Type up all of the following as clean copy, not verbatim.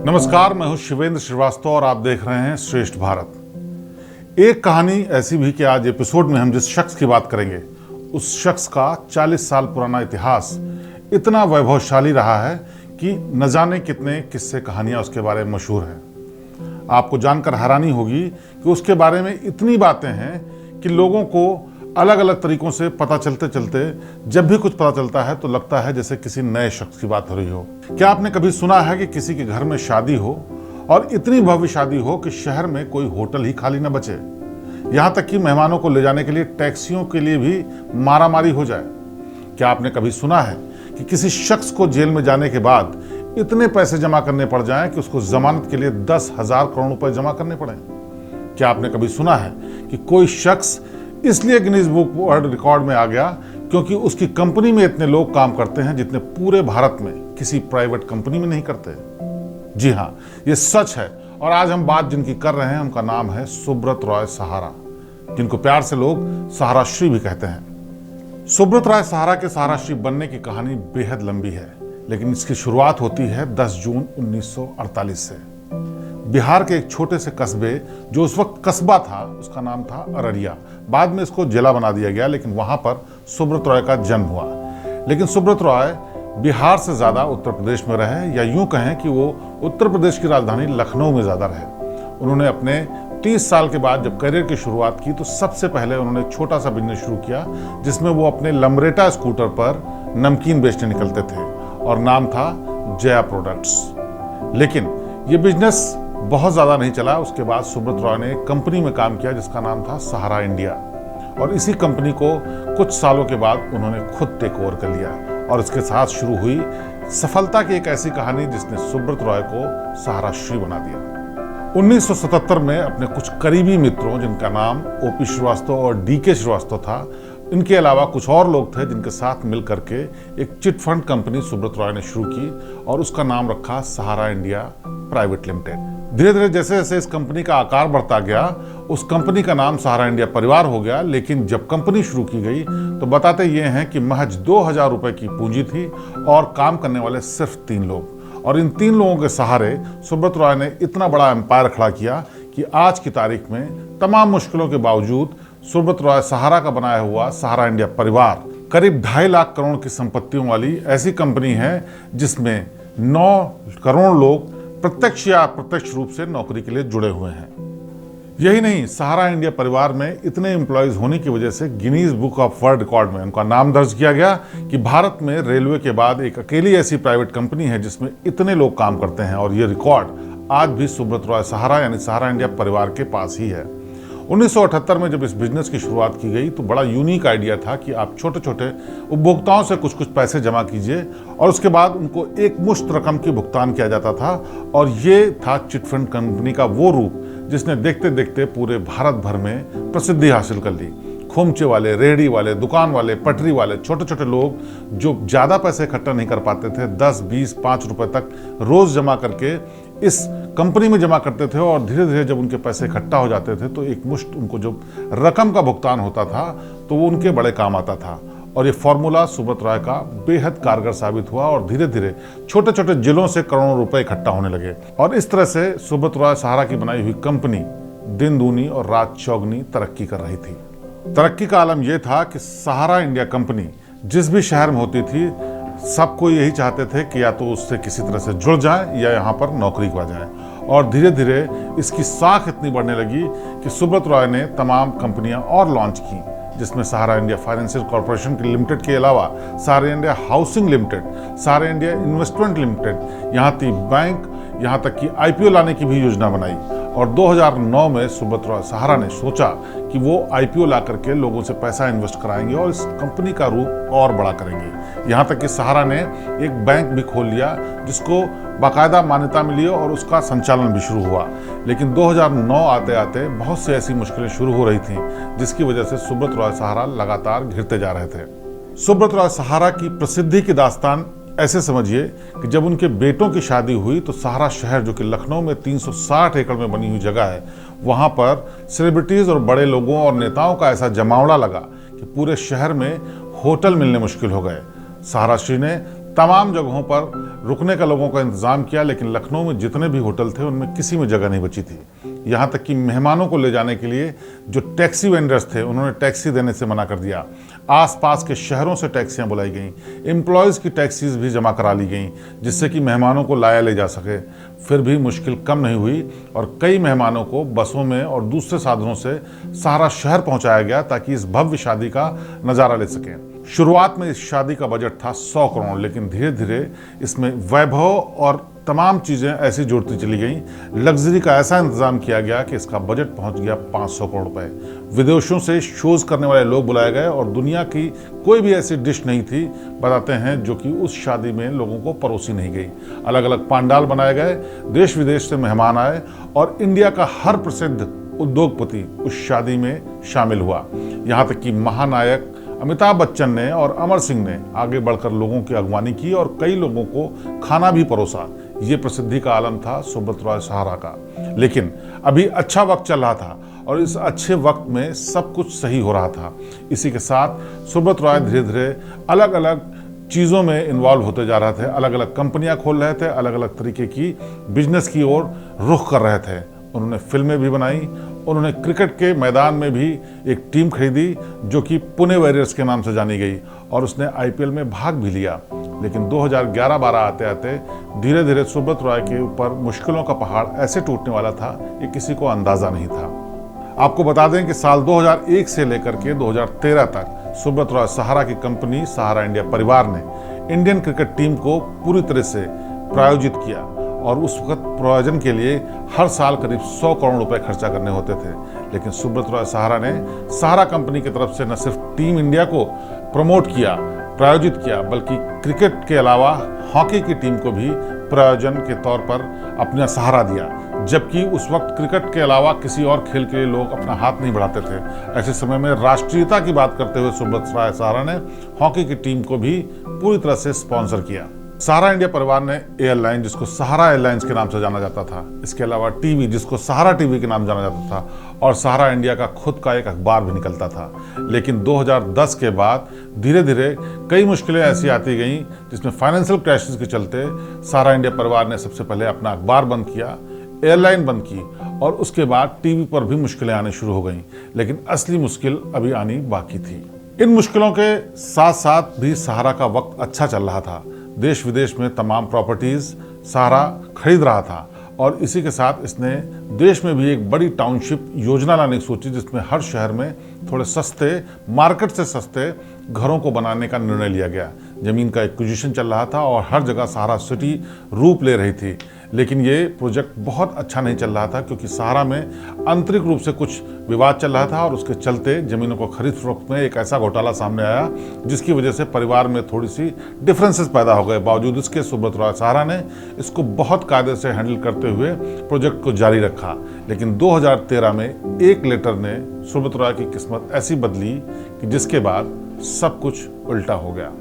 नमस्कार, मैं हूं शिवेंद्र श्रीवास्तव और आप देख रहे हैं श्रेष्ठ भारत। एक कहानी ऐसी भी कि आज एपिसोड में हम जिस शख्स की बात करेंगे उस शख्स का 40 साल पुराना इतिहास इतना वैभवशाली रहा है कि न जाने कितने किस्से कहानियां उसके बारे में मशहूर हैं। आपको जानकर हैरानी होगी कि उसके बारे में इतनी बातें हैं कि लोगों को अलग अलग तरीकों से पता चलते चलते जब भी कुछ पता चलता है तो लगता है जैसे किसी नए शख्स की बात हो रही हो। क्या आपने कभी सुना है कि किसी के घर में शादी हो और इतनी भव्य शादी हो कि शहर में कोई होटल ही खाली न बचे, यहां तक कि मेहमानों को ले जाने के लिए टैक्सियों के लिए भी मारामारी हो जाए? क्या आपने कभी सुना है कि किसी शख्स को जेल में जाने के बाद इतने पैसे जमा करने पड़ जाएं कि उसको जमानत के लिए 10,000 करोड़ रुपए जमा करने पड़े? क्या आपने कभी सुना है कि कोई शख्स इसलिए गिनीज बुक वर्ल्ड रिकॉर्ड में आ गया क्योंकि उसकी कंपनी में इतने लोग काम करते हैं जितने पूरे भारत में किसी प्राइवेट कंपनी में नहीं करते? जी हाँ, ये सच है। और आज हम बात जिनकी कर रहे हैं उनका नाम है सुब्रत रॉय सहारा, जिनको प्यार से लोग सहारा श्री भी कहते हैं। सुब्रत रॉय सहारा के सहारा श्री बनने की कहानी बेहद लंबी है, लेकिन इसकी शुरुआत होती है 10 जून 1948 से। बिहार के एक छोटे से कस्बे, जो उस वक्त कस्बा था, उसका नाम था अररिया। बाद में इसको जिला बना दिया गया, लेकिन वहां पर सुब्रत रॉय का जन्म हुआ। लेकिन सुब्रत रॉय बिहार से ज्यादा उत्तर प्रदेश में रहे, या यूं कहें कि वो उत्तर प्रदेश की राजधानी लखनऊ में ज्यादा रहे। उन्होंने अपने 30 साल के बाद जब करियर की शुरुआत की तो सबसे पहले उन्होंने एक छोटा सा बिजनेस शुरू किया जिसमें वो अपने लमरेटा स्कूटर पर नमकीन बेचने निकलते थे और नाम था जया प्रोडक्ट्स। लेकिन ये बिजनेस बहुत ज़्यादा नहीं चला। उसके बाद सुब्रत रॉय ने एक कंपनी में काम किया जिसका नाम था सहारा इंडिया, और इसी कंपनी को कुछ सालों के बाद उन्होंने खुद टेक ओवर कर लिया और इसके साथ शुरू हुई सफलता की एक ऐसी कहानी जिसने सुब्रत रॉय को सहारा श्री बना दिया। 1977 में अपने कुछ करीबी मित्रों, जिनका नाम ओपी श्रीवास्तव और डीके श्रीवास्तव था, इनके अलावा कुछ और लोग थे जिनके साथ मिल करके एक chit fund company Subrata Roy ने शुरू की और उसका नाम रखा सहारा इंडिया प्राइवेट लिमिटेड। धीरे धीरे जैसे जैसे इस कंपनी का आकार बढ़ता गया, उस कंपनी का नाम सहारा इंडिया परिवार हो गया। लेकिन जब कंपनी शुरू की गई तो बताते ये हैं कि महज 2,000 रुपए की पूंजी थी और काम करने वाले सिर्फ 3 लोग। और इन 3 लोगों के सहारे सुब्रत रॉय ने इतना बड़ा एम्पायर खड़ा किया कि आज की तारीख में तमाम मुश्किलों के बावजूद सुब्रत रॉय सहारा का बनाया हुआ सहारा इंडिया परिवार करीब 2.5 लाख करोड़ की संपत्तियों वाली ऐसी कंपनी है जिसमें 9 करोड़ लोग प्रत्यक्ष या अप्रत्यक्ष रूप से नौकरी के लिए जुड़े हुए हैं। यही नहीं, सहारा इंडिया परिवार में इतने एम्प्लॉयज होने की वजह से Guinness book of world record में उनका नाम दर्ज किया गया कि भारत में रेलवे के बाद एक अकेली ऐसी प्राइवेट कंपनी है जिसमें इतने लोग काम करते हैं। और ये रिकॉर्ड आज भी सुब्रत रॉय सहारा यानी सहारा इंडिया परिवार के पास ही है। 1978 में जब इस बिजनेस की शुरुआत की गई तो बड़ा यूनिक आइडिया था कि आप छोटे छोटे उपभोक्ताओं से कुछ कुछ पैसे जमा कीजिए और उसके बाद उनको एक मुश्त रकम की भुगतान किया जाता था। और ये था चिट फंड कंपनी का वो रूप जिसने देखते देखते पूरे भारत भर में प्रसिद्धि हासिल कर ली। खोमचे वाले, रेहड़ी वाले, दुकान वाले, पटरी वाले, छोटे छोटे लोग जो ज़्यादा पैसे इकट्ठा नहीं कर पाते थे, 10, 20, 5 रुपए तक रोज जमा करके इस कंपनी में जमा करते थे। और धीरे धीरे जब उनके पैसे इकट्ठा हो जाते थे तो एक मुश्त उनको जो रकम का भुगतान होता था तो वो उनके बड़े काम आता था। और ये फॉर्मूला सुब्रत रॉय का बेहद कारगर साबित हुआ और धीरे धीरे छोटे छोटे जिलों से करोड़ों रुपए इकट्ठा होने लगे। और इस तरह से सुब्रत रॉय सहारा की बनाई हुई कंपनी दिन दूनी और रात चौगनी तरक्की कर रही थी। तरक्की का आलम यह था कि सहारा इंडिया कंपनी जिस भी शहर में होती थी, सबको यही चाहते थे कि या तो उससे किसी तरह से जुड़ जाए या यहाँ पर नौकरी पा जाए। और धीरे धीरे इसकी साख इतनी बढ़ने लगी कि सुब्रत रॉय ने तमाम कंपनियां और लॉन्च की, जिसमें सहारा इंडिया फाइनेंशियल कॉर्पोरेशन लिमिटेड के अलावा सहारा इंडिया हाउसिंग लिमिटेड, सहारा इंडिया इन्वेस्टमेंट लिमिटेड, यहाँ तक बैंक, यहाँ तक कि IPO लाने की भी योजना बनाई। और 2009 में सुब्रत रॉय सहारा ने सोचा कि वो IPO ला करके लोगों से पैसा इन्वेस्ट कराएंगे और इस कंपनी का रूप और बड़ा करेंगे। यहाँ तक कि सहारा ने एक बैंक भी खोल लिया जिसको बाकायदा मान्यता मिली और उसका संचालन भी शुरू हुआ। लेकिन 2009 आते आते बहुत सी ऐसी मुश्किलें शुरू हो रही थीं जिसकी वजह से सुब्रत रॉय सहारा लगातार घिरते जा रहे थे। सुब्रत रॉय सहारा की प्रसिद्धि की दास्तान ऐसे समझिए कि जब उनके बेटों की शादी हुई तो सहारा शहर, जो कि लखनऊ में 360 एकड़ में बनी हुई जगह है, वहां पर सेलिब्रिटीज और बड़े लोगों और नेताओं का ऐसा जमावड़ा लगा कि पूरे शहर में होटल मिलने मुश्किल हो गए। सहारा श्री ने तमाम जगहों पर रुकने का लोगों का इंतजाम किया, लेकिन लखनऊ में जितने भी होटल थे उनमें किसी में जगह नहीं बची थी। यहाँ तक कि मेहमानों को ले जाने के लिए जो टैक्सी वेंडर्स थे उन्होंने टैक्सी देने से मना कर दिया। आसपास के शहरों से टैक्सियाँ बुलाई गईं, एम्प्लॉयज़ की टैक्सीज भी जमा करा ली गईं जिससे कि मेहमानों को लाया ले जा सके। फिर भी मुश्किल कम नहीं हुई और कई मेहमानों को बसों में और दूसरे साधनों से सहारा शहर पहुंचाया गया ताकि इस भव्य शादी का नज़ारा ले सकें। शुरुआत में इस शादी का बजट था 100 करोड़, लेकिन धीरे धीरे इसमें वैभव और तमाम चीज़ें ऐसी जुड़ती चली गईं। लग्जरी का ऐसा इंतजाम किया गया कि इसका बजट पहुंच गया 500 करोड़ रुपए। विदेशों से शोज करने वाले लोग बुलाए गए और दुनिया की कोई भी ऐसी डिश नहीं थी, बताते हैं, जो कि उस शादी में लोगों को परोसी नहीं गई। अलग अलग पंडाल बनाए गए, देश विदेश से मेहमान आए और इंडिया का हर प्रसिद्ध उद्योगपति उस शादी में शामिल हुआ। यहाँ तक कि महानायक अमिताभ बच्चन ने और अमर सिंह ने आगे बढ़कर लोगों की अगवानी की और कई लोगों को खाना भी परोसा। ये प्रसिद्धि का आलम था सुब्रत रॉय सहारा का। लेकिन अभी अच्छा वक्त चल रहा था और इस अच्छे वक्त में सब कुछ सही हो रहा था। इसी के साथ सुब्रत रॉय धीरे धीरे अलग अलग चीज़ों में इन्वॉल्व होते जा रहे थे, अलग अलग कंपनियां खोल रहे थे, अलग अलग तरीके की बिजनेस की ओर रुख कर रहे थे। उन्होंने फिल्में भी बनाई, उन्होंने क्रिकेट के मैदान में भी एक टीम खरीदी जो कि पुणे वॉरियर्स के नाम से जानी गई और उसने आईपीएल में भाग भी लिया। लेकिन 2011-12 आते आते धीरे धीरे सुब्रत रॉय के ऊपर मुश्किलों का पहाड़ ऐसे टूटने वाला था ये किसी को अंदाजा नहीं था। आपको बता दें कि साल 2001 से लेकर के 2013 तक सुब्रत रॉय सहारा की कंपनी सहारा इंडिया परिवार ने इंडियन क्रिकेट टीम को पूरी तरह से प्रायोजित किया और उस वक्त प्रायोजन के लिए हर साल करीब 100 करोड़ रुपए खर्चा करने होते थे। लेकिन सुब्रत रॉय सहारा ने सहारा कंपनी की तरफ से न सिर्फ टीम इंडिया को प्रमोट किया, प्रायोजित किया, बल्कि क्रिकेट के अलावा हॉकी की टीम को भी प्रायोजन के तौर पर अपना सहारा दिया, जबकि उस वक्त क्रिकेट के अलावा किसी और खेल के लिए लोग अपना हाथ नहीं बढ़ाते थे। ऐसे समय में राष्ट्रीयता की बात करते हुए सुब्रत रॉय सहारा ने हॉकी की टीम को भी पूरी तरह से स्पॉन्सर किया। सहारा इंडिया परिवार ने एयरलाइन, जिसको सहारा एयरलाइंस के नाम से जाना जाता था, इसके अलावा टीवी, जिसको सहारा टीवी के नाम जाना जाता था, और सहारा इंडिया का खुद का एक अखबार भी निकलता था। लेकिन 2010 के बाद धीरे धीरे कई मुश्किलें ऐसी आती गईं जिसमें फाइनेंशियल क्राइसिस के चलते सहारा इंडिया परिवार ने सबसे पहले अपना अखबार बंद किया, एयरलाइन बंद की और उसके बाद टीवी पर भी मुश्किलें आनी शुरू हो गईं। लेकिन असली मुश्किल अभी आनी बाकी थी। इन मुश्किलों के साथ साथ भी सहारा का वक्त अच्छा चल रहा था। देश विदेश में तमाम प्रॉपर्टीज सहारा खरीद रहा था और इसी के साथ इसने देश में भी एक बड़ी टाउनशिप योजना लाने की सोची, जिसमें हर शहर में थोड़े सस्ते, मार्केट से सस्ते घरों को बनाने का निर्णय लिया गया। जमीन का एक्विजिशन चल रहा था और हर जगह सहारा सिटी रूप ले रही थी। लेकिन ये प्रोजेक्ट बहुत अच्छा नहीं चल रहा था क्योंकि सहारा में आंतरिक रूप से कुछ विवाद चल रहा था और उसके चलते जमीनों को खरीद फरोख्त में एक ऐसा घोटाला सामने आया जिसकी वजह से परिवार में थोड़ी सी डिफरेंसेस पैदा हो गए। बावजूद इसके सुब्रत रॉय सहारा ने इसको बहुत कायदे से हैंडल करते हुए प्रोजेक्ट को जारी रखा। लेकिन 2013 में एक लेटर ने सुब्रत रॉय की किस्मत ऐसी बदली कि जिसके बाद सब कुछ उल्टा हो गया।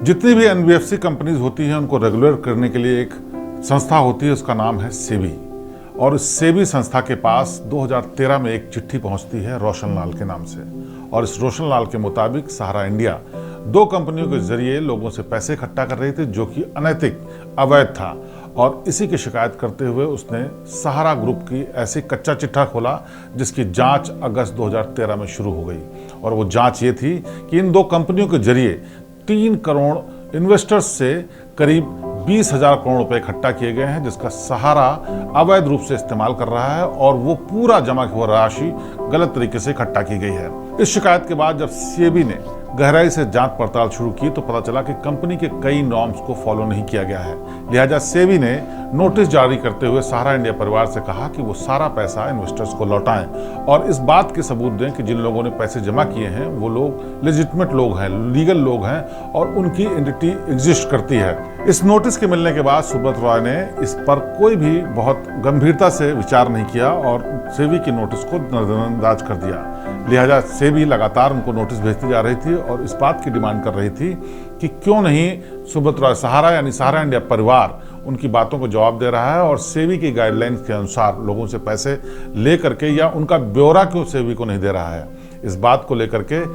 जितनी भी एनबीएफसी कंपनीज होती हैं उनको रेगुलेट करने के लिए एक संस्था होती है, उसका नाम है सेबी। और इस सेबी संस्था के पास 2013 में एक चिट्ठी पहुंचती है रोशन लाल के नाम से और इस रोशन लाल के मुताबिक सहारा इंडिया 2 कंपनियों के जरिए लोगों से पैसे इकट्ठा कर रही थी जो कि अनैतिक, अवैध था। और इसी की शिकायत करते हुए उसने सहारा ग्रुप की ऐसी कच्चा चिट्ठा खोला जिसकी जांच अगस्त 2013 में शुरू हो गई। और वो जांच ये थी कि इन 2 कंपनियों के जरिए 3 करोड़ इन्वेस्टर्स से करीब 20,000 करोड़ रुपए इकट्ठा किए गए हैं, जिसका सहारा अवैध रूप से इस्तेमाल कर रहा है और वो पूरा जमा हुआ राशि गलत तरीके से इकट्ठा की गई है। इस शिकायत के बाद जब सेबी ने गहराई से जांच पड़ताल शुरू की तो पता चला कि कंपनी के कई नॉर्म्स को फॉलो नहीं किया गया है। लिहाजा सेबी ने नोटिस जारी करते हुए सहारा इंडिया परिवार से कहा कि वो सारा पैसा इन्वेस्टर्स को लौटाएं और इस बात के सबूत दें कि जिन लोगों ने पैसे जमा किए हैं वो लोग लेजिटिमेट लोग हैं, लीगल लोग हैं और उनकी एंटिटी एग्जिस्ट करती है। इस नोटिस के मिलने के बाद सुब्रत रॉय ने इस पर कोई भी बहुत गंभीरता से विचार नहीं किया और सेबी की नोटिस को नजरअंदाज कर दिया। लिहाजा सेबी लगातार उनको नोटिस भेजती जा रही थी और इस बात की डिमांड कर रही थी कि क्यों नहीं सुब्रत रॉय सहारा यानी सहारा इंडिया परिवार उनकी बातों को जवाब दे रहा है और सेबी की गाइडलाइंस के अनुसार लोगों से पैसे ले करके या उनका ब्यौरा क्यों सेबी को नहीं दे रहा है। इस बात को लेकर के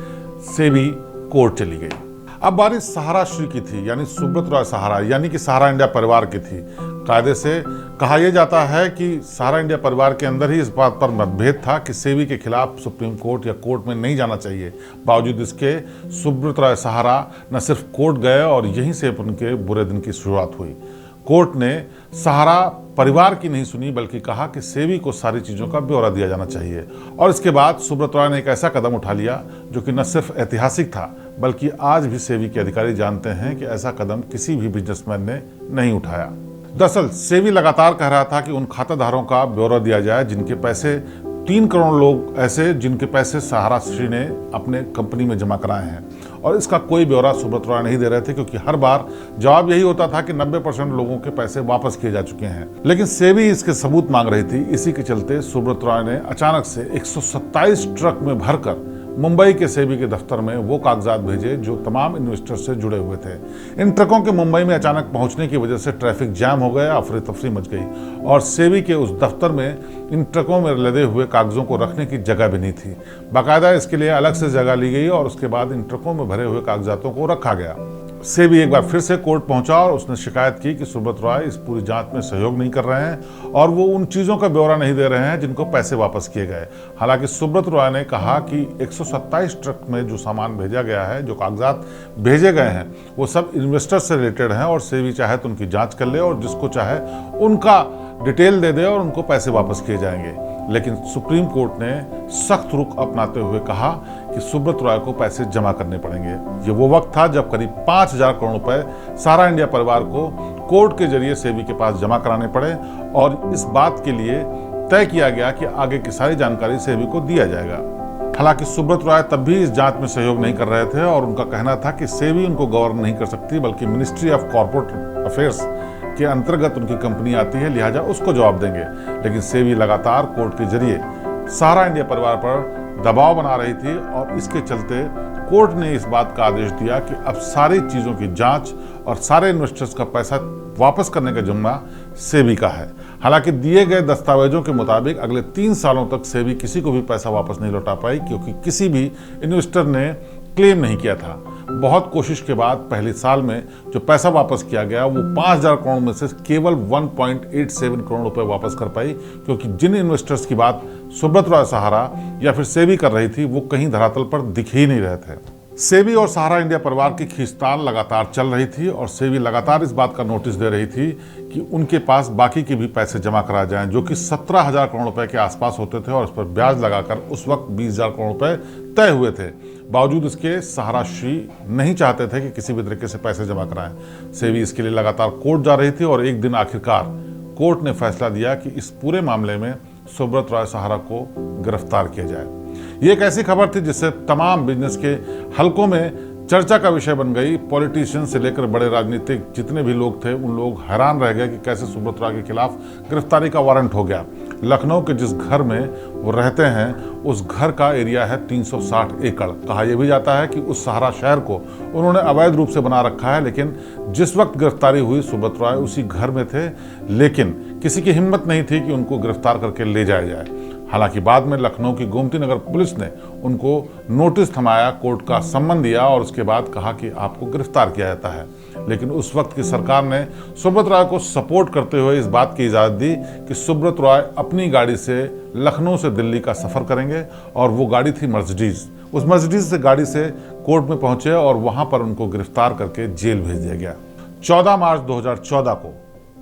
सेबी कोर्ट चली गई। अब बारी सहारा श्री की थी, यानी सुब्रत रॉय सहारा, यानी कि सहारा इंडिया परिवार की थी। कायदे से कहा यह जाता है कि सहारा इंडिया परिवार के अंदर ही इस बात पर मतभेद था कि सेबी के खिलाफ सुप्रीम कोर्ट या कोर्ट में नहीं जाना चाहिए। बावजूद इसके सुब्रत रॉय सहारा न सिर्फ कोर्ट गए और यहीं से उनके बुरे दिन की शुरुआत हुई। कोर्ट ने सहारा परिवार की नहीं सुनी, बल्कि कहा कि सेबी को सारी चीज़ों का ब्यौरा दिया जाना चाहिए। और इसके बाद सुब्रत रॉय ने एक ऐसा कदम उठा लिया जो कि न सिर्फ ऐतिहासिक था, बल्कि आज भी सेबी के अधिकारी जानते हैं कि ऐसा कदम किसी भी बिजनेसमैन ने नहीं उठाया। दरअसल सेबी लगातार कह रहा था कि उन खाताधारों का ब्यौरा दिया जाए जिनके पैसे 3 करोड़ लोग ऐसे जिनके पैसे सहारा श्री ने अपने कंपनी में जमा कराए हैं, और इसका कोई ब्यौरा सुब्रत रॉय नहीं दे रहे थे, क्योंकि हर बार जवाब यही होता था कि 90% लोगों के पैसे वापस किए जा चुके हैं। लेकिन सेबी इसके सबूत मांग रही थी। इसी के चलते सुब्रत रॉय ने अचानक से 127 ट्रक में भरकर मुंबई के सेबी के दफ्तर में वो कागजात भेजे जो तमाम इन्वेस्टर से जुड़े हुए थे। इन ट्रकों के मुंबई में अचानक पहुंचने की वजह से ट्रैफिक जाम हो गया, अफरा तफरी मच गई, और सेबी के उस दफ्तर में इन ट्रकों में लदे हुए कागजों को रखने की जगह भी नहीं थी। बाकायदा इसके लिए अलग से जगह ली गई और उसके बाद इन ट्रकों में भरे हुए कागजातों को रखा गया। सेबी एक बार फिर से कोर्ट पहुंचा और उसने शिकायत की कि सुब्रत रॉय इस पूरी जांच में सहयोग नहीं कर रहे हैं और वो उन चीज़ों का ब्यौरा नहीं दे रहे हैं जिनको पैसे वापस किए गए। हालांकि सुब्रत रॉय ने कहा कि 127 ट्रक में जो सामान भेजा गया है, जो कागजात भेजे गए हैं, वो सब इन्वेस्टर से रिलेटेड हैं और सेबी चाहे तो उनकी जांच कर ले और जिसको चाहे उनका डिटेल दे दे और उनको पैसे वापस किए जाएंगे। लेकिन सुप्रीम कोर्ट ने सख्त रुख अपनाते हुए कहा कि सुब्रत रॉय को पैसे जमा करने पड़ेंगे। ये वो वक्त था जब करीब 5,000 करोड़ रुपए सहारा इंडिया परिवार को कोर्ट के जरिए सेबी के पास जमा कराने पड़े, और इस बात के लिए तय किया गया कि आगे की सारी जानकारी सेबी को दिया जाएगा। हालांकि सुब्रत रॉय तब भी इस जांच में सहयोग नहीं कर रहे थे और उनका कहना था कि सेबी उनको गवर्न नहीं कर सकती, बल्कि मिनिस्ट्री ऑफ कॉर्पोरेट अफेयर्स के अंतर्गत उनकी कंपनी आती है, लिहाजा उसको जवाब देंगे। लेकिन सेबी लगातार कोर्ट के जरिए सहारा इंडिया परिवार पर दबाव बना रही थी और इसके चलते कोर्ट ने इस बात का आदेश दिया कि अब सारी चीज़ों की जांच और सारे इन्वेस्टर्स का पैसा वापस करने का जिम्मा सेबी का है। हालांकि दिए गए दस्तावेजों के मुताबिक अगले 3 सालों तक सेबी किसी को भी पैसा वापस नहीं लौटा पाई, क्योंकि किसी भी इन्वेस्टर ने क्लेम नहीं किया था। बहुत कोशिश के बाद पहले साल में जो पैसा वापस किया गया वो 5,000 करोड़ में से केवल 1.87 करोड़ रुपए वापस कर पाई, क्योंकि जिन इन्वेस्टर्स की बात सुब्रत रॉय सहारा या फिर सेबी कर रही थी वो कहीं धरातल पर दिख ही नहीं रहे थे। सेबी और सहारा इंडिया परिवार की खींचतान लगातार चल रही थी और सेबी लगातार इस बात का नोटिस दे रही थी कि उनके पास बाकी के भी पैसे जमा करा जाएं, जो कि 17,000 करोड़ रुपए के आसपास होते थे और उस पर ब्याज लगाकर उस वक्त 20,000 करोड़ रुपए तय हुए थे। बावजूद इसके सहारा श्री नहीं चाहते थे कि किसी भी तरीके से पैसे जमा कराएं। सेबी इसके लिए लगातार कोर्ट जा रही थी और एक दिन आखिरकार कोर्ट ने फैसला दिया कि इस पूरे मामले में सुब्रत रॉय सहारा को गिरफ्तार किया जाए। ये एक ऐसी खबर थी जिससे तमाम बिजनेस के हलकों में चर्चा का विषय बन गई। पॉलिटिशियन से लेकर बड़े राजनीतिक जितने भी लोग थे उन लोग हैरान रह गए कि कैसे सुब्रत रॉय के खिलाफ गिरफ्तारी का वारंट हो गया। लखनऊ के जिस घर में वो रहते हैं उस घर का एरिया है 360 एकड़। कहा यह भी जाता है कि उस सहारा शहर को उन्होंने अवैध रूप से बना रखा है, लेकिन जिस वक्त गिरफ्तारी हुई सुब्रत रॉय उसी घर में थे, लेकिन किसी की हिम्मत नहीं थी कि उनको गिरफ्तार करके ले जाया जाए। हालांकि बाद में लखनऊ की गोमती नगर पुलिस ने उनको नोटिस थमाया, कोर्ट का सम्मन दिया और उसके बाद कहा कि आपको गिरफ्तार किया जाता है। लेकिन उस वक्त की सरकार ने सुब्रत रॉय को सपोर्ट करते हुए इस बात की इजाज़त दी कि सुब्रत रॉय अपनी गाड़ी से लखनऊ से दिल्ली का सफ़र करेंगे, और वो गाड़ी थी मर्सिडीज़। उस मर्सिडीज़ से गाड़ी से कोर्ट में पहुंचे और वहां पर उनको गिरफ्तार करके जेल भेज दिया गया। 14 मार्च 2014 को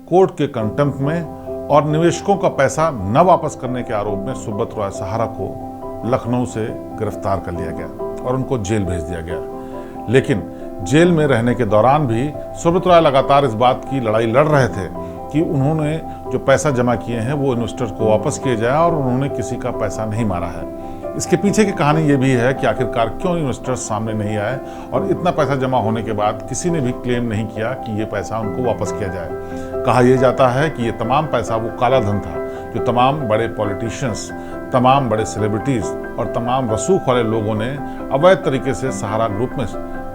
कोर्ट के कंटेम्प्ट में और निवेशकों का पैसा न वापस करने के आरोप में सुब्रत रॉय सहारा को लखनऊ से गिरफ्तार कर लिया गया और उनको जेल भेज दिया गया। लेकिन जेल में रहने के दौरान भी सुब्रत रॉय लगातार इस बात की लड़ाई लड़ रहे थे कि उन्होंने जो पैसा जमा किए हैं वो इन्वेस्टर्स को वापस किए जाए और उन्होंने किसी का पैसा नहीं मारा है। इसके पीछे की कहानी ये भी है कि आखिरकार क्यों इन्वेस्टर्स सामने नहीं आए और इतना पैसा जमा होने के बाद किसी ने भी क्लेम नहीं किया कि ये पैसा उनको वापस किया जाए। कहा यह जाता है कि ये तमाम पैसा वो काला धन था जो तमाम बड़े पॉलिटिशियंस, तमाम बड़े सेलिब्रिटीज़ और तमाम रसूख वाले लोगों ने अवैध तरीके से सहारा ग्रुप में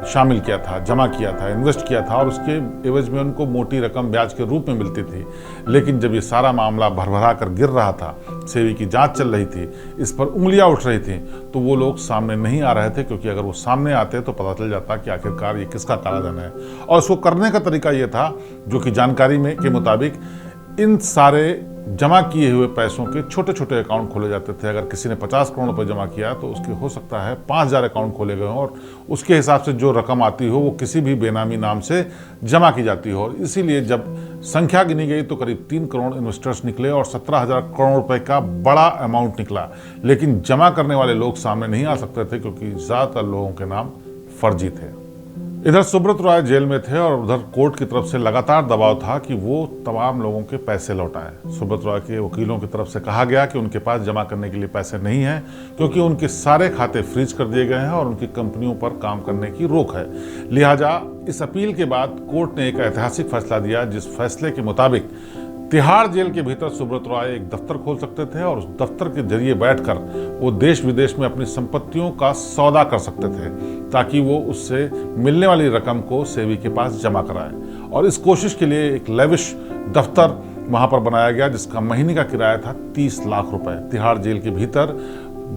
शामिल किया था, जमा किया था, इन्वेस्ट किया था और उसके एवज में उनको मोटी रकम ब्याज के रूप में मिलती थी। लेकिन जब ये सारा मामला भरभरा कर गिर रहा था, सेबी की जांच चल रही थी, इस पर उंगलियां उठ रही थी, तो वो लोग सामने नहीं आ रहे थे, क्योंकि अगर वो सामने आते तो पता चल जाता कि आखिरकार ये किसका काला धन है। और इसको करने का तरीका ये था, जो कि जानकारी में के मुताबिक इन सारे जमा किए हुए पैसों के छोटे छोटे अकाउंट खोले जाते थे। अगर किसी ने 50 करोड़ रुपए जमा किया तो उसके हो सकता है 5000 अकाउंट खोले गए हों और उसके हिसाब से जो रकम आती हो वो किसी भी बेनामी नाम से जमा की जाती हो। इसीलिए जब संख्या गिनी गई तो करीब 3 करोड़ इन्वेस्टर्स निकले और 17,000 करोड़ रुपए का बड़ा अमाउंट निकला। लेकिन जमा करने वाले लोग सामने नहीं आ सकते थे, क्योंकि ज़्यादातर लोगों के नाम फर्जी थे। इधर सुब्रत रॉय जेल में थे और उधर कोर्ट की तरफ से लगातार दबाव था कि वो तमाम लोगों के पैसे लौटाएं। सुब्रत रॉय के वकीलों की तरफ से कहा गया कि उनके पास जमा करने के लिए पैसे नहीं हैं, क्योंकि उनके सारे खाते फ्रीज कर दिए गए हैं और उनकी कंपनियों पर काम करने की रोक है। लिहाजा इस अपील के बाद कोर्ट ने एक ऐतिहासिक फैसला दिया, जिस फैसले के मुताबिक तिहाड़ जेल के भीतर सुब्रत रॉय एक दफ्तर खोल सकते थे और उस दफ्तर के जरिए बैठकर वो देश विदेश में अपनी संपत्तियों का सौदा कर सकते थे, ताकि वो उससे मिलने वाली रकम को सेबी के पास जमा कराए। और इस कोशिश के लिए एक लेविश दफ्तर वहां पर बनाया गया, जिसका महीने का किराया था 30 लाख रुपए। तिहाड़ जेल के भीतर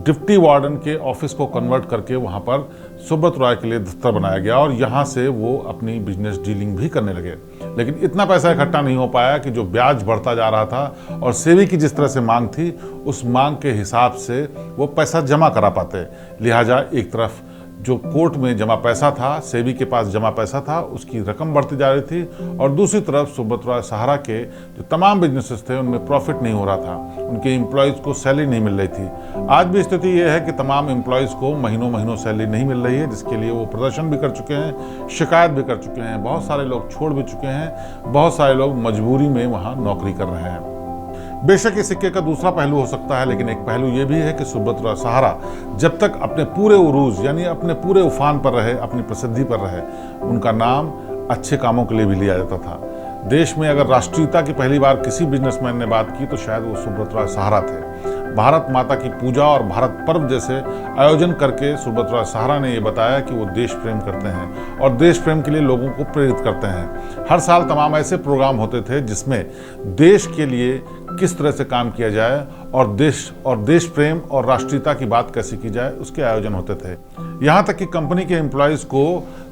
डिप्टी वार्डन के ऑफिस को कन्वर्ट करके वहां पर सुब्रत रॉय के लिए दफ्तर बनाया गया और यहां से वो अपनी बिजनेस डीलिंग भी करने लगे। लेकिन इतना पैसा इकट्ठा नहीं हो पाया कि जो ब्याज बढ़ता जा रहा था और सेबी की जिस तरह से मांग थी, उस मांग के हिसाब से वो पैसा जमा करा पाते। लिहाजा एक तरफ जो कोर्ट में जमा पैसा था, सेबी के पास जमा पैसा था, उसकी रकम बढ़ती जा रही थी और दूसरी तरफ सुब्रत रॉय सहारा के जो तमाम बिजनेसेस थे उनमें प्रॉफिट नहीं हो रहा था, उनके एम्प्लॉयज़ को सैलरी नहीं मिल रही थी। आज भी स्थिति यह है कि तमाम एम्प्लॉयज़ को महीनों महीनों सैलरी नहीं मिल रही है, जिसके लिए वो प्रदर्शन भी कर चुके हैं, शिकायत भी कर चुके हैं, बहुत सारे लोग छोड़ भी चुके हैं, बहुत सारे लोग मजबूरी में वहाँ नौकरी कर रहे हैं। बेशक इस सिक्के का दूसरा पहलू हो सकता है, लेकिन एक पहलू यह भी है कि सुब्रत रॉय सहारा जब तक अपने पूरे उरूज यानी अपने पूरे उफान पर रहे, अपनी प्रसिद्धि पर रहे, उनका नाम अच्छे कामों के लिए भी लिया जाता था। देश में अगर राष्ट्रीयता की पहली बार किसी बिजनेसमैन ने बात की तो शायद वो सुब्रत रॉय सहारा थे। भारत माता की पूजा और भारत पर्व जैसे आयोजन करके सुब्रत रॉय सहारा ने यह बताया कि वो देश प्रेम करते हैं और देश प्रेम के लिए लोगों को प्रेरित करते हैं। हर साल तमाम ऐसे प्रोग्राम होते थे जिसमें देश के लिए किस तरह से काम किया जाए और देश प्रेम और राष्ट्रीयता की बात कैसे की जाए, उसके आयोजन होते थे। यहाँ तक कि कंपनी के एम्प्लॉयज़ को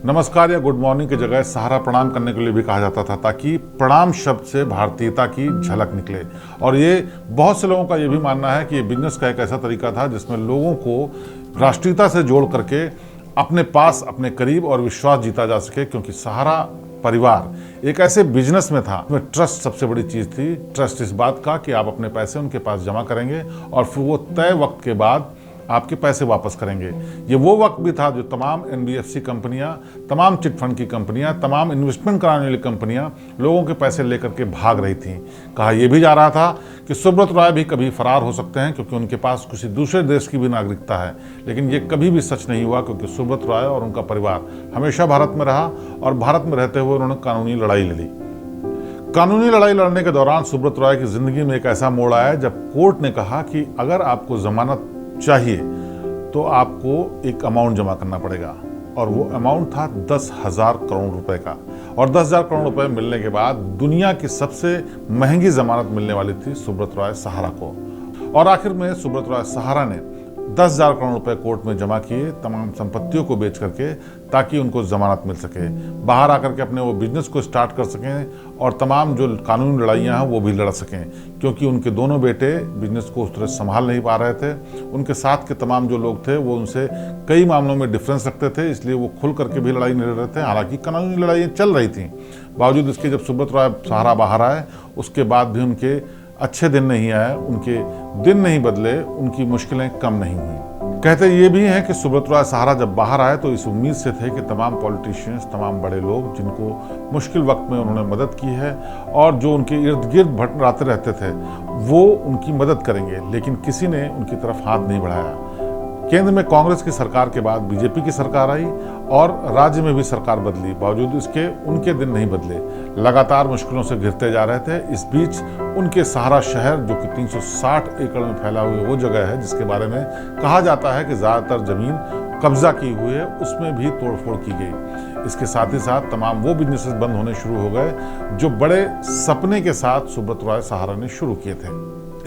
नमस्कार या गुड मॉर्निंग की जगह सहारा प्रणाम करने के लिए भी कहा जाता था, ताकि प्रणाम शब्द से भारतीयता की झलक निकले। और ये बहुत से लोगों का ये भी मानना है कि ये बिजनेस का एक ऐसा तरीका था जिसमें लोगों को राष्ट्रीयता से जोड़ करके अपने पास, अपने करीब और विश्वास जीता जा सके, क्योंकि सहारा परिवार एक ऐसे बिजनेस में था उसमें ट्रस्ट सबसे बड़ी चीज थी। ट्रस्ट इस बात का कि आप अपने पैसे उनके पास जमा करेंगे और फिर वो तय वक्त के बाद आपके पैसे वापस करेंगे। ये वो वक्त भी था जो तमाम एनबीएफसी कंपनियां, तमाम चिट फंड की कंपनियां, तमाम इन्वेस्टमेंट कराने वाली कंपनियां लोगों के पैसे लेकर के भाग रही थीं। कहा यह भी जा रहा था कि सुब्रत रॉय भी कभी फरार हो सकते हैं, क्योंकि उनके पास किसी दूसरे देश की भी नागरिकता है। लेकिन ये कभी भी सच नहीं हुआ, क्योंकि सुब्रत रॉय और उनका परिवार हमेशा भारत में रहा और भारत में रहते हुए उन्होंने कानूनी लड़ाई लड़ी। कानूनी लड़ाई लड़ने के दौरान सुब्रत रॉय की जिंदगी में एक ऐसा मोड़ आया जब कोर्ट ने कहा कि अगर आपको जमानत चाहिए तो आपको एक अमाउंट जमा करना पड़ेगा, और वो अमाउंट था 10,000 करोड़ रुपए का। और 10,000 करोड़ रुपए मिलने के बाद दुनिया की सबसे महंगी जमानत मिलने वाली थी सुब्रत रॉय सहारा को। और आखिर में सुब्रत रॉय सहारा ने 10,000 करोड़ रुपए कोर्ट में जमा किए, तमाम संपत्तियों को बेच करके, ताकि उनको जमानत मिल सके, बाहर आकर के अपने वो बिजनेस को स्टार्ट कर सकें और तमाम जो कानूनी लड़ाइयाँ हैं वो भी लड़ सकें, क्योंकि उनके दोनों बेटे बिजनेस को उस तरह संभाल नहीं पा रहे थे। उनके साथ के तमाम जो लोग थे वो उनसे कई मामलों में डिफरेंस रखते थे, इसलिए वो खुल करके भी लड़ाई नहीं लड़ रहे थे। हालांकि कानूनी लड़ाइयाँ चल रही थी, बावजूद इसके जब सुब्रत रॉय सहारा बाहर आए उसके बाद भी उनके अच्छे दिन नहीं आए, उनके दिन नहीं बदले, उनकी मुश्किलें कम नहीं हुई। कहते ये भी हैं कि सुब्रत रॉय सहारा जब बाहर आए तो इस उम्मीद से थे कि तमाम पॉलिटिशियंस, तमाम बड़े लोग जिनको मुश्किल वक्त में उन्होंने मदद की है और जो उनके इर्द गिर्द भटराते रहते थे, वो उनकी मदद करेंगे, लेकिन किसी ने उनकी तरफ हाथ नहीं बढ़ाया। केंद्र में कांग्रेस की सरकार के बाद बीजेपी की सरकार आई और राज्य में भी सरकार बदली, बावजूद इसके उनके दिन नहीं बदले, लगातार मुश्किलों से घिरते जा रहे थे। इस बीच उनके सहारा शहर, जो कि 360 एकड़ में फैला हुआ वो जगह है जिसके बारे में कहा जाता है कि ज़्यादातर ज़मीन कब्जा की हुई है उसमें भी तोड़फोड़ की गई। इसके साथ ही साथ तमाम वो बिजनेसेस बंद होने शुरू हो गए जो बड़े सपने के साथ सुब्रत रॉय सहारा ने शुरू किए थे।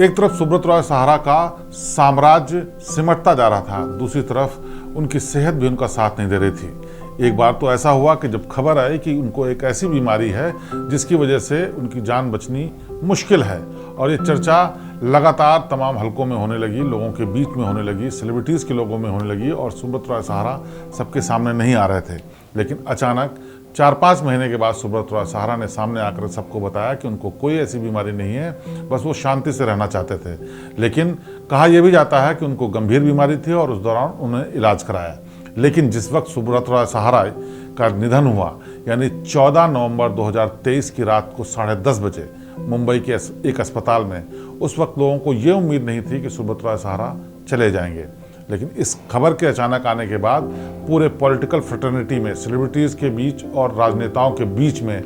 एक तरफ सुब्रत रॉय सहारा का साम्राज्य सिमटता जा रहा था, दूसरी तरफ उनकी सेहत भी उनका साथ नहीं दे रही थी। एक बार तो ऐसा हुआ कि जब खबर आई कि उनको एक ऐसी बीमारी है जिसकी वजह से उनकी जान बचनी मुश्किल है, और ये चर्चा लगातार तमाम हलकों में होने लगी, लोगों के बीच में होने लगी, सेलिब्रिटीज़ के लोगों में होने लगी, और सुब्रत रॉय सहारा सबके सामने नहीं आ रहे थे। लेकिन अचानक 4-5 महीने के बाद सुब्रत रॉय सहारा ने सामने आकर सबको बताया कि उनको कोई ऐसी बीमारी नहीं है, बस वो शांति से रहना चाहते थे। लेकिन कहा यह भी जाता है कि उनको गंभीर बीमारी थी और उस दौरान उन्हें इलाज कराया। लेकिन जिस वक्त सुब्रत रॉय सहारा का निधन हुआ, यानी 14 नवंबर 2023 की रात को 10:30 बजे मुंबई के एक अस्पताल में, उस वक्त लोगों को ये उम्मीद नहीं थी कि सुब्रत रॉय सहारा चले जाएंगे। लेकिन इस खबर के अचानक आने के बाद पूरे पॉलिटिकल फ्रेटर्निटी में, सेलिब्रिटीज़ के बीच और राजनेताओं के बीच में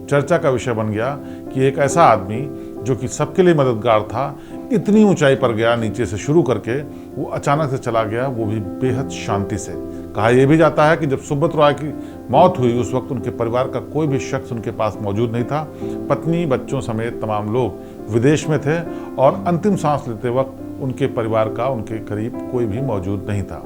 चर्चा का विषय बन गया कि एक ऐसा आदमी जो कि सबके लिए मददगार था, इतनी ऊंचाई पर गया नीचे से शुरू करके, वो अचानक से चला गया, वो भी बेहद शांति से। कहा यह भी जाता है कि जब सुब्रत रॉय की मौत हुई उस वक्त उनके परिवार का कोई भी शख्स उनके पास मौजूद नहीं था। पत्नी, बच्चों समेत तमाम लोग विदेश में थे और अंतिम सांस लेते वक्त उनके परिवार का उनके करीब कोई भी मौजूद नहीं था।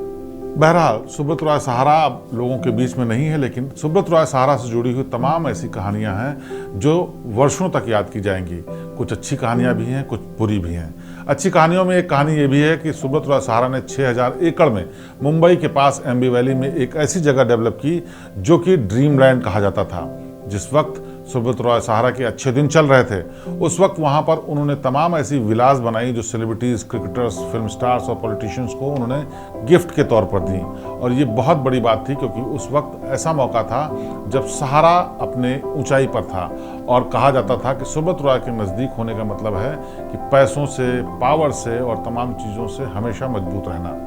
बहरहाल सुब्रत रॉय सहारा अब लोगों के बीच में नहीं है, लेकिन सुब्रत रॉय सहारा से जुड़ी हुई तमाम ऐसी कहानियां हैं जो वर्षों तक याद की जाएंगी। कुछ अच्छी कहानियां भी हैं, कुछ बुरी भी हैं। अच्छी कहानियों में एक कहानी ये भी है कि सुब्रत रॉय सहारा ने 6000 एकड़ में मुंबई के पास एम्बी वैली में एक ऐसी जगह डेवलप की जो कि ड्रीमलैंड कहा जाता था। जिस वक्त सुब्रत रॉय सहारा के अच्छे दिन चल रहे थे, उस वक्त वहां पर उन्होंने तमाम ऐसी विलास बनाई जो सेलिब्रिटीज, क्रिकेटर्स, फिल्म स्टार्स और पॉलिटिशियंस को उन्होंने गिफ्ट के तौर पर दी। और ये बहुत बड़ी बात थी क्योंकि उस वक्त ऐसा मौका था जब सहारा अपने ऊंचाई पर था और कहा जाता था कि सुब्रत रॉय के नज़दीक होने का मतलब है कि पैसों से, पावर से और तमाम चीज़ों से हमेशा मजबूत रहना।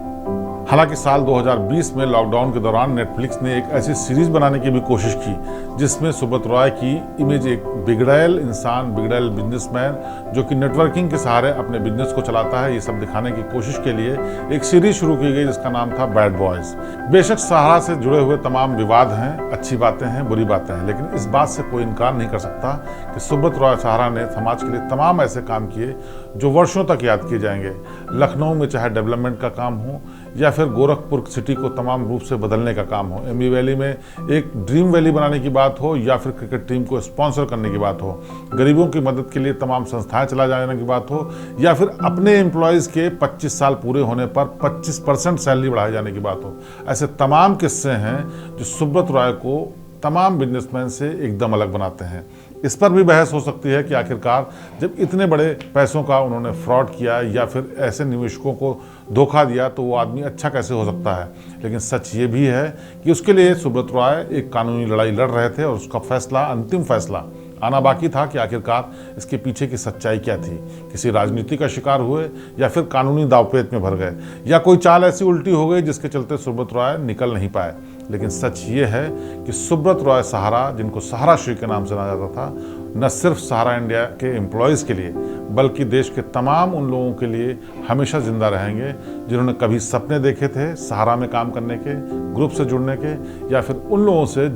हालांकि साल 2020 में लॉकडाउन के दौरान नेटफ्लिक्स ने एक ऐसी सीरीज बनाने की भी कोशिश की जिसमें सुब्रत रॉय की इमेज एक बिगड़ैल इंसान, बिगड़ैल बिजनेसमैन जो कि नेटवर्किंग के सहारे अपने बिजनेस को चलाता है, ये सब दिखाने की कोशिश के लिए एक सीरीज शुरू की गई जिसका नाम था बैड बॉयज। बेशक सहारा से जुड़े हुए तमाम विवाद हैं, अच्छी बातें हैं, बुरी बातें हैं, लेकिन इस बात से कोई इनकार नहीं कर सकता कि सुब्रत रॉय सहारा ने समाज के लिए तमाम ऐसे काम किए जो वर्षों तक याद किए जाएंगे। लखनऊ में चाहे डेवलपमेंट का काम हो या फिर गोरखपुर सिटी को तमाम रूप से बदलने का काम हो, एम्बी वैली में एक ड्रीम वैली बनाने की बात हो या फिर क्रिकेट टीम को स्पॉन्सर करने की बात हो, गरीबों की मदद के लिए तमाम संस्थाएं चला जाने की बात हो, या फिर अपने एम्प्लॉयज़ के 25 साल पूरे होने पर 25% सैलरी बढ़ाए जाने की बात हो, ऐसे तमाम किस्से हैं जो सुब्रत रॉय को तमाम बिजनेसमैन से एकदम अलग बनाते हैं। इस पर भी बहस हो सकती है कि आखिरकार जब इतने बड़े पैसों का उन्होंने फ्रॉड किया या फिर ऐसे निवेशकों को धोखा दिया तो वो आदमी अच्छा कैसे हो सकता है। लेकिन सच ये भी है कि उसके लिए सुब्रत रॉय एक कानूनी लड़ाई लड़ रहे थे और उसका फैसला, अंतिम फैसला आना बाकी था कि आखिरकार इसके पीछे की सच्चाई क्या थी। किसी राजनीति का शिकार हुए या फिर कानूनी दावपेच में भर गए या कोई चाल ऐसी उल्टी हो गई जिसके चलते सुब्रत रॉय निकल नहीं पाए। लेकिन सच ये है कि सुब्रत रॉय सहारा, जिनको सहारा श्री के नाम से जाना जाता था, न सिर्फ सहारा इंडिया के एम्प्लॉयज़ के लिए बल्कि देश के तमाम उन लोगों के लिए हमेशा जिंदा रहेंगे जिन्होंने कभी सपने देखे थे सहारा में काम करने के, ग्रुप से जुड़ने के, या फिर उन लोगों से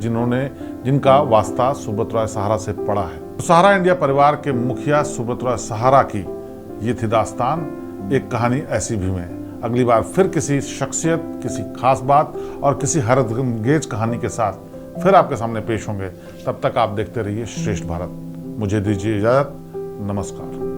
जिनका वास्ता सुब्रत रॉय सहारा से पड़ा है। तो सहारा इंडिया परिवार के मुखिया सुब्रत रॉय सहारा की ये थी दास्तान, एक कहानी ऐसी भी में। अगली बार फिर किसी शख्सियत, किसी खास बात और किसी हैरतअंगेज कहानी के साथ फिर आपके सामने पेश होंगे। तब तक आप देखते रहिए श्रेष्ठ भारत। मुझे दीजिए इजाजत। नमस्कार।